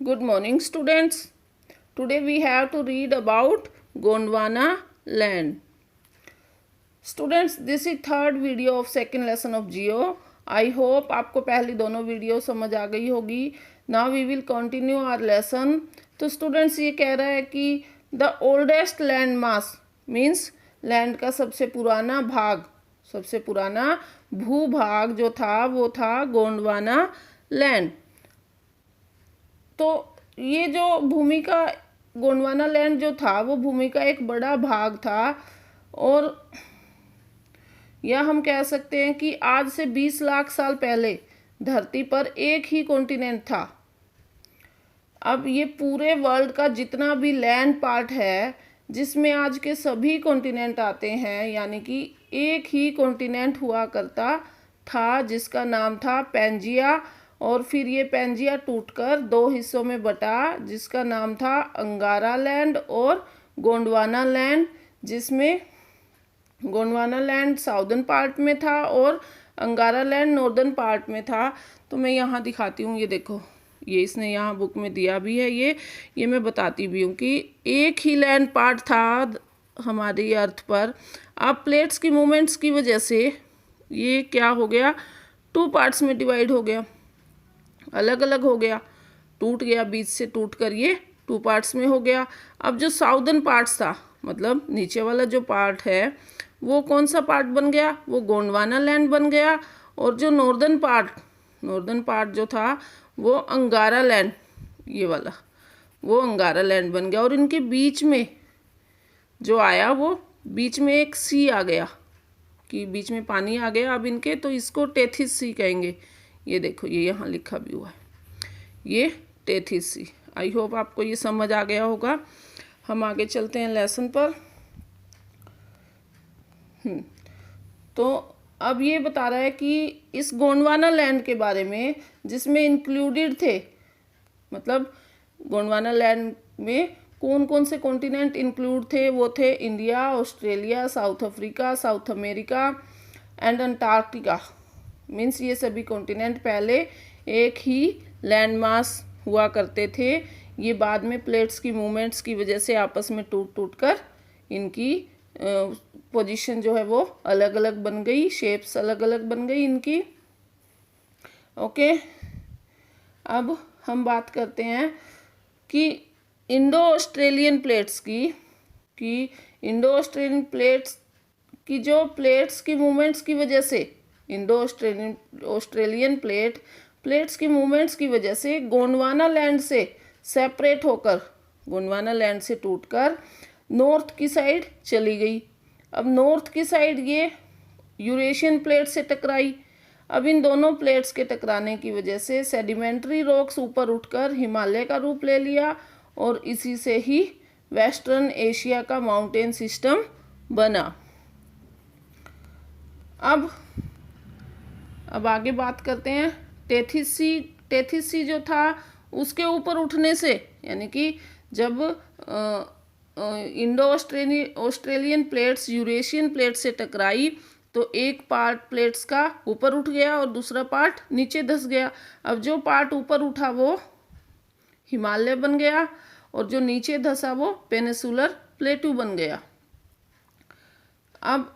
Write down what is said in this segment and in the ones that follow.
Good morning, students. Today we have to read about Gondwana land. Students, this is third video of second lesson of Geo. I hope आपको पहली दोनों video समझ आ गई होगी. Now we will continue our lesson. तो students ये कह रहा है कि the oldest land mass means land का सबसे पुराना भाग, सबसे पुराना भूभाग जो था वो था गोंडवाना लैंड. तो ये जो भूमि का गोंडवाना लैंड जो था वो भूमि का एक बड़ा भाग था, और या हम कह सकते हैं कि आज से 20 लाख साल पहले धरती पर एक ही कॉन्टिनेंट था. अब ये पूरे वर्ल्ड का जितना भी लैंड पार्ट है जिसमें आज के सभी कॉन्टिनेंट आते हैं, यानी कि एक ही कॉन्टिनेंट हुआ करता था जिसका नाम था पैंजिया, और फिर ये पैंजिया टूटकर दो हिस्सों में बटा जिसका नाम था अंगारा लैंड और गोंडवाना लैंड, जिसमें गोंडवाना लैंड साउदर्न पार्ट में था और अंगारा लैंड नॉर्दर्न पार्ट में था. तो मैं यहाँ दिखाती हूँ, ये देखो, ये इसने यहाँ बुक में दिया भी है. ये मैं बताती भी हूँ कि एक ही लैंड पार्ट था हमारी अर्थ पर. अब प्लेट्स की मूवमेंट्स की वजह से ये क्या हो गया, 2 पार्ट्स में डिवाइड हो गया, अलग अलग हो गया, टूट गया, बीच से टूट कर ये 2 पार्ट्स में हो गया. अब जो साउदर्न पार्ट्स था, मतलब नीचे वाला जो पार्ट है वो कौन सा पार्ट बन गया, वो गोंडवाना लैंड बन गया. और जो नॉर्दर्न पार्ट जो था वो अंगारा लैंड, ये वाला वो अंगारा लैंड बन गया. और इनके बीच में जो आया वो बीच में एक सी आ गया, कि बीच में पानी आ गया अब इनके, तो इसको टेथिस सी कहेंगे. ये देखो, ये यहाँ लिखा भी हुआ है, ये टेथिस सी. आई होप आपको ये समझ आ गया होगा. हम आगे चलते हैं लेसन पर. तो अब ये बता रहा है कि इस गोंडवाना लैंड के बारे में जिसमें इंक्लूडेड थे, मतलब गोंडवाना लैंड में कौन कौन से कॉन्टिनेंट इंक्लूड थे, वो थे India, Australia, south Africa, south America and Antarctica. Means ये सभी कॉन्टिनेंट पहले एक ही लैंड मास हुआ करते थे. ये बाद में प्लेट्स की मूवमेंट्स की वजह से आपस में टूट कर इनकी पोजीशन जो है वो अलग अलग बन गई, शेप्स अलग अलग बन गई इनकी. ओके, अब हम बात करते हैं कि इंडो ऑस्ट्रेलियन प्लेट्स की इंडो ऑस्ट्रेलियन प्लेट्स की जो प्लेट्स की मूवमेंट्स की वजह से, इंडो ऑस्ट्रेलियन प्लेट्स की मूवमेंट्स की वजह से गोंडवाना लैंड से सेपरेट होकर, गोंडवाना लैंड से टूटकर नॉर्थ की साइड चली गई. अब नॉर्थ की साइड ये यूरेशियन प्लेट से टकराई. अब इन दोनों प्लेट्स के टकराने की वजह से सेडिमेंट्री रॉक्स ऊपर उठकर हिमालय का रूप ले लिया, और इसी से ही वेस्टर्न एशिया का माउंटेन सिस्टम बना. अब आगे बात करते हैं. टेथिस सी जो था उसके ऊपर उठने से, यानी कि जब Indo Australian plates Eurasian plate से टकराई तो एक पार्ट प्लेट्स का ऊपर उठ गया और दूसरा पार्ट नीचे धंस गया. अब जो पार्ट ऊपर उठा वो हिमालय बन गया, और जो नीचे धंसा वो पेनिसुलर प्लेटू बन गया. अब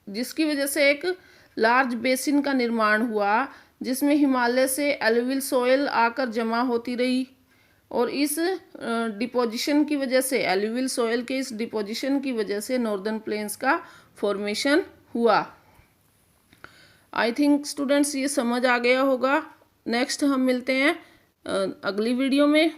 जिसकी वजह से एक लार्ज बेसिन का निर्माण हुआ जिसमें हिमालय से एलुवियल सॉइल आकर जमा होती रही, और इस डिपोजिशन की वजह से, एलुवियल सॉइल के इस डिपोजिशन की वजह से नॉर्दर्न प्लेन्स का फॉर्मेशन हुआ. आई थिंक स्टूडेंट्स ये समझ आ गया होगा. नेक्स्ट हम मिलते हैं अगली वीडियो में.